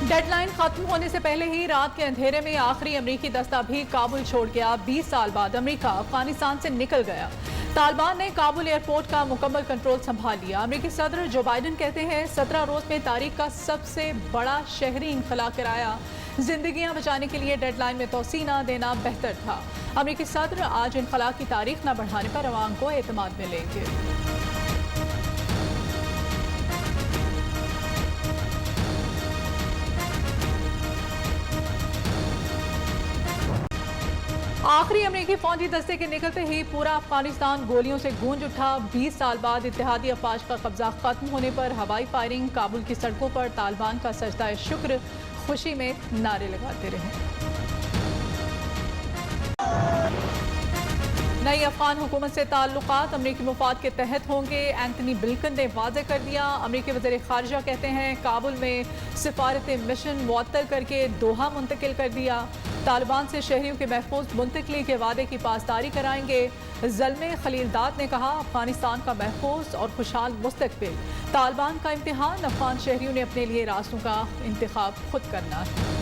Deadline खत्म होने से पहले ही रात के अंधेरे में आखिरी अमरीकी दस्ता भी काबुल छोड़ गया। 20 साल बाद अमरीका अफगानिस्तान से निकल गया। तालिबान ने काबुल एयरपोर्ट का मुकम्मल कंट्रोल संभाल लिया। अमरीकी सदर जो बाइडन कहते हैं 17 रोज में तारीख का सबसे बड़ा शहरी इनखला कराया। जिंदगियां बचाने के लिए डेडलाइन में तोसी न देना बेहतर था। अमरीकी सदर आज इनखला की तारीख न बढ़ाने पर अवाम को एतमाद में लेंगे। आखिरी अमरीकी फौजी दस्ते के निकलते ही पूरा अफगानिस्तान गोलियों से गूंज उठा। 20 साल बाद इत्तेहादी अफवाज का कब्जा खत्म होने पर हवाई फायरिंग, काबुल की सड़कों पर तालिबान का सजदा शुक्र, खुशी में नारे लगाते रहे। नई अफगान हुकूमत से ताल्लुकात अमरीकी मुफाद के तहत होंगे। एंथनी ब्लिंकन ने वाज़ेह कर दिया। अमरीकी वज़ीर ख़ारिजा कहते हैं काबुल में सिफारत मिशन मुअत्तल करके दोहा मुंतकिल कर दिया। तालिबान से शहरियों के महफूज मुंतकली के वादे की पासदारी कराएंगे। ज़ल्मे खलीलदाद ने कहा अफगानिस्तान का महफूज और खुशहाल मुस्तकबिल तालिबान का इम्तिहान। अफगान शहरियों ने अपने लिए रास्तों का इंतखाब खुद करना है।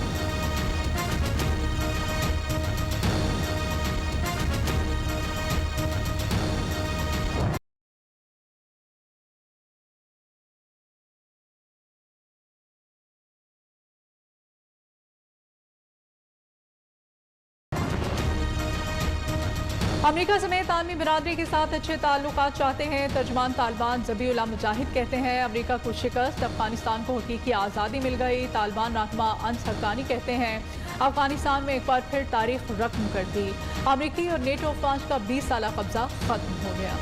अमेरिका समेत आलमी बिरादरी के साथ अच्छे ताल्लुकात चाहते हैं। तर्जमान तालिबान ज़बीउल्लाह मुजाहिद कहते हैं अमेरिका को शिकस्त, अफगानिस्तान को हकीकी आज़ादी मिल गई। तालिबान रहनुमा अंस हक्कानी कहते हैं अफगानिस्तान में एक बार फिर तारीख रकम कर दी। अमेरिकी और नेटो अफवाज का 20 साल कब्जा खत्म हो गया।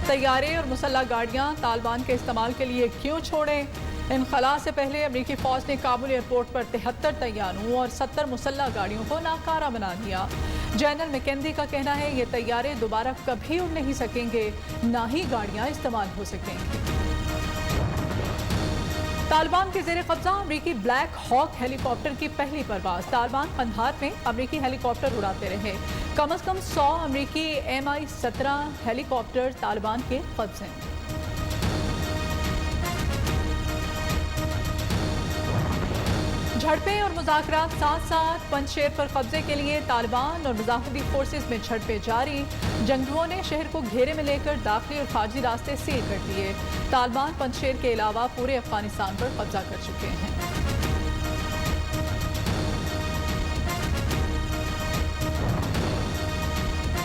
तैयारे और मुसल्ला गाड़ियां तालिबान के इस्तेमाल के लिए क्यों छोड़ें? इनखला से पहले अमरीकी फौज ने काबुल एयरपोर्ट पर 73 तैयारों और 70 मुसल्ला गाड़ियों को नाकारा बना दिया। जनरल मैकेंजी का कहना है ये तैयारे दोबारा कभी उड़ नहीं सकेंगे, ना ही गाड़ियां इस्तेमाल हो सकेंगी। तालिबान के जेर कब्जा अमरीकी ब्लैक हॉक हेलीकॉप्टर की पहली परवाज। तालिबान कंधार में अमरीकी हेलीकॉप्टर उड़ाते रहे। कम से कम 100 अमरीकी MI-17 हेलीकॉप्टर तालिबान के कब्जे में। झड़पें और मुज़ाकरात साथ साथ पंजशेर पर कब्जे के लिए तालिबान और मुजाहिदी फोर्सेस में झड़पें जारी। जंगजुओं ने शहर को घेरे में लेकर दाखिली और खारजी रास्ते सील कर दिए। तालिबान पंजशेर के अलावा पूरे अफगानिस्तान पर कब्जा कर चुके हैं।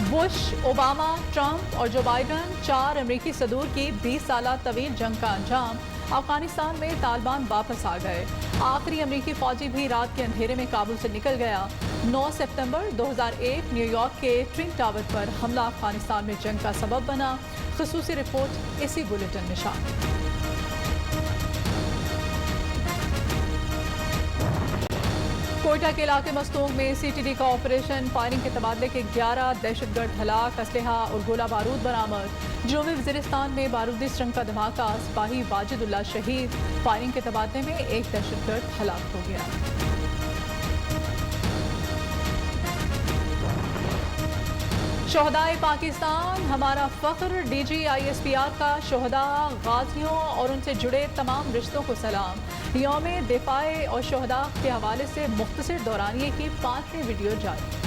बुश, ओबामा, ट्रंप और जो बाइडन 4 अमरीकी सदूर की 20 साल तवील जंग का अंजाम। अफगानिस्तान में तालिबान वापस आ गए। आखिरी अमरीकी फौजी भी रात के अंधेरे में काबुल से निकल गया। 9 सितंबर 2001 न्यूयॉर्क के ट्विन टावर पर हमला अफगानिस्तान में जंग का सबब बना। ख़ुसूसी रिपोर्ट इसी बुलेटिन में शामिल। कोयटा के इलाके मस्तूंग में CTD का ऑपरेशन, फायरिंग के तबादले के 11 दहशतगर्द हलाक, असलहा और गोला बारूद बरामद। जनूबी वज़ीरिस्तान में बारूदी सुरंग का धमाका, सिपाही वाजिदुल्लाह शहीद। फायरिंग के तबादले में एक दहशतगर्द हलाक हो गया। शोहदाए पाकिस्तान हमारा फ़ख्र। DG ISPR का शोहदा, गाजियों और उनसे जुड़े तमाम रिश्तों को सलाम। यौम दिफाए और शोहदा के हवाले से मुख्तसर दौरानिए की 5वीं वीडियो जारी।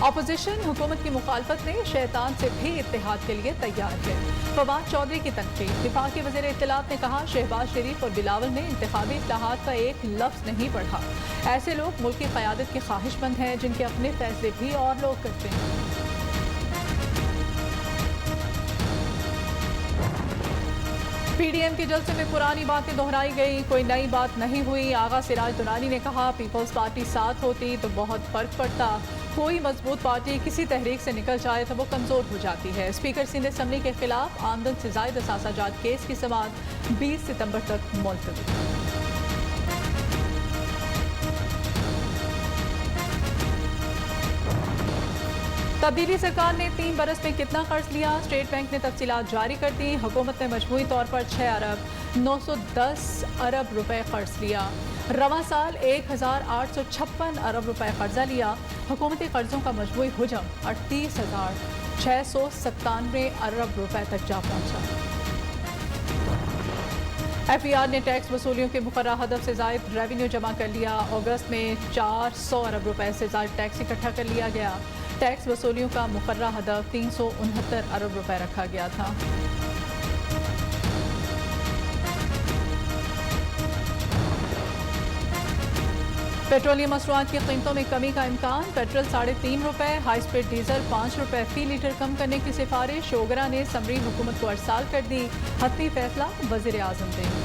अपोजिशन हुकूमत की मुखालफत में शैतान से भी इत्तेहाद के लिए तैयार है। फवाद चौधरी की तनकीद। दिफा के वज़ीर इत्तलात ने कहा शहबाज शरीफ और बिलावल ने इंतखाबी इस्लाहात का एक लफ्ज़ नहीं पढ़ा। ऐसे लोग मुल्क की क़यादत के ख्वाहिशमंद हैं जिनके अपने फैसले भी और लोग करते हैं। PDM के जलसे में पुरानी बातें दोहराई गई, कोई नई बात नहीं हुई। आगा सिराज दुरानी ने कहा पीपल्स पार्टी साथ होती तो बहुत फर्क पड़ता। कोई मजबूत पार्टी किसी तहरीक से निकल जाए तो वो कमजोर हो जाती है। स्पीकर सिंध असम्बली के खिलाफ आमदन से जायद असासाजात केस की समाअत 20 सितंबर तक मुलतवी। तब्दीली सरकार ने 3 बरस में कितना कर्ज लिया? स्टेट बैंक ने तफसीलात जारी कर दी। हुकूमत ने मजमूई तौर पर 6 अरब 910 अरब रुपए कर्ज लिया। रवा साल 1856 अरब रुपए कर्जा लिया। हुकूमती कर्जों का मजमूई हुजम 38,697 अरब रुपए तक जा पहुंचा। FBR ने टैक्स वसूलियों के मुकर्रर हदफ से ज़ायद रेवेन्यू जमा कर लिया। अगस्त में 400 अरब रुपए से ज़ायद टैक्स इकट्ठा कर लिया गया। टैक्स वसूलियों का मुकर्रर हदफ 369 अरब रुपए रखा गया था। पेट्रोलियम मसनूआत की कीमतों में कमी का इम्कान। पेट्रोल 3.5 रुपए, हाई स्पीड डीजल 5 रुपए फी लीटर कम करने की सिफारिश। शोगरा ने समरी हुकूमत को अरसाल कर दी। हतमी फैसला वज़ीर आज़म देंगे।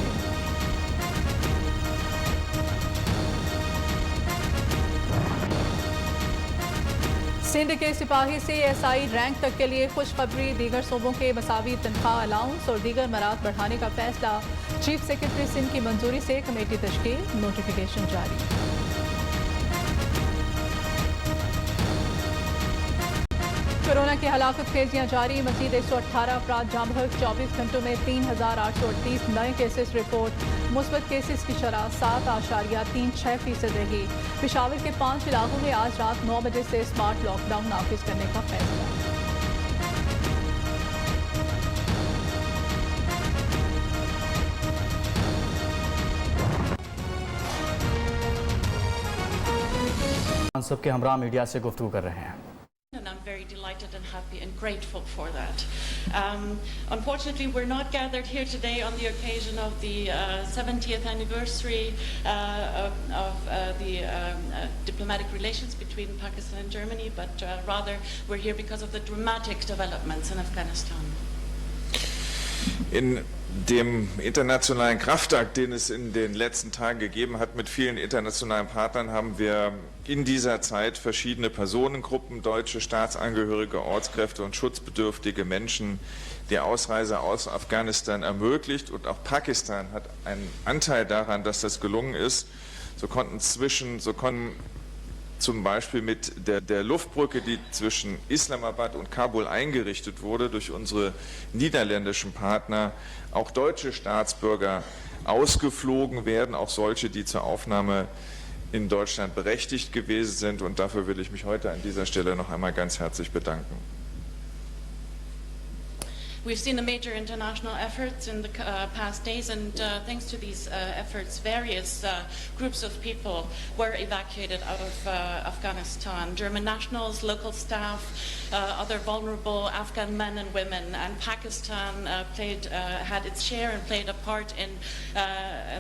सिंध के सिपाही से SI रैंक तक के लिए खुशखबरी। दीगर सूबों के मसावी तनख्वाह अलाउंस और दीगर मरात बढ़ाने का फैसला। चीफ सेक्रेटरी सिंध की मंजूरी से कमेटी तश्कील, नोटिफिकेशन जारी। कोरोना की हलाकत खेजियां जारी। मजीद 118 अफराद जाँ बहक। 24 घंटों में 3,838 नए केसेस रिपोर्ट। मुस्बत केसेस की शरह 7.36% रही। पेशावर के 5 इलाकों में आज रात 9 बजे से स्मार्ट लॉकडाउन नाफिज करने का फैसला। सबके हमरा मीडिया से गुफ्तगू कर रहे हैं। And I'm very delighted and happy and grateful for that. Unfortunately, we're not gathered here today on the occasion of the 70th anniversary of the diplomatic relations between Pakistan and Germany, but rather we're here because of the dramatic developments in Afghanistan. In dem internationalen Kraftakt, den es in den letzten Tagen gegeben hat mit vielen internationalen Partnern, haben wir in dieser Zeit verschiedene Personengruppen, deutsche Staatsangehörige, Ortskräfte und schutzbedürftige Menschen die Ausreise aus Afghanistan ermöglicht. Und auch Pakistan hat einen Anteil daran, dass das gelungen ist. So konnten zum Beispiel mit der Luftbrücke, die zwischen Islamabad und Kabul eingerichtet wurde durch unsere niederländischen Partner, auch deutsche Staatsbürger ausgeflogen werden, auch solche, die zur Aufnahme in Deutschland berechtigt gewesen sind. Und dafür will ich mich heute an dieser Stelle noch einmal ganz herzlich bedanken. We've seen a major international efforts in the past days, and thanks to these efforts, various groups of people were evacuated out of Afghanistan. German nationals, local staff, other vulnerable Afghan men and women, and Pakistan had its share and played a part in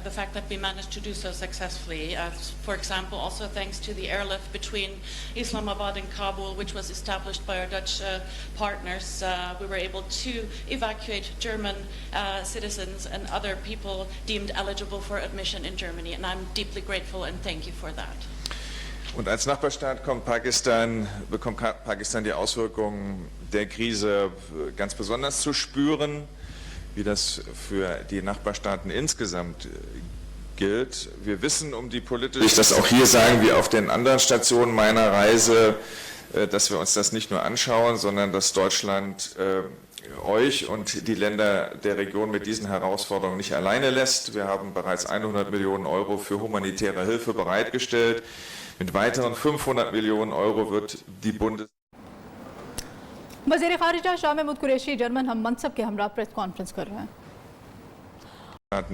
the fact that we managed to do so successfully. For example, also thanks to the airlift between Islamabad and Kabul, which was established by our Dutch partners, we were able to evacuate German citizens and other people deemed eligible for admission in Germany, and I'm deeply grateful and thank you for that. Und als Nachbarstaat bekommt Pakistan die Auswirkungen der Krise ganz besonders zu spüren, wie das für die Nachbarstaaten insgesamt gilt. Wir wissen um die politische, ich das auch hier sagen, wie auf den anderen Stationen meiner Reise, dass wir uns das nicht nur anschauen, sondern dass Deutschland euch und die Länder der Region mit diesen Herausforderungen nicht alleine lässt. Wir haben bereits 100 Millionen Euro für humanitäre Hilfe bereitgestellt. Mit weiteren 500 Millionen Euro wird die वज़ीर ख़ारिजा Shah Mahmood Qureshi German हम मनसब के हमरा press conference कर रहे हैं।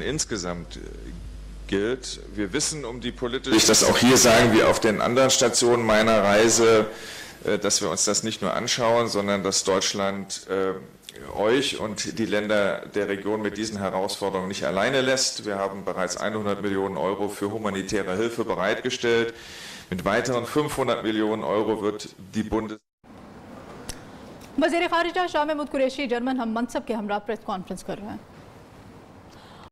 insgesamt gilt. Wir wissen um die politische, ich das auch hier sagen, wie auf den anderen Stationen meiner Reise, dass wir uns das nicht nur anschauen, sondern dass Deutschland euch und die Länder der Region mit diesen Herausforderungen nicht alleine lässt. Wir haben bereits 100 Millionen Euro für humanitäre Hilfe bereitgestellt. Mit weiteren 500 Millionen Euro wird die वज़ीर ख़ारिजा Shah Mahmood Qureshi German हम मनसब के हमरा press conference कर रहे हैं।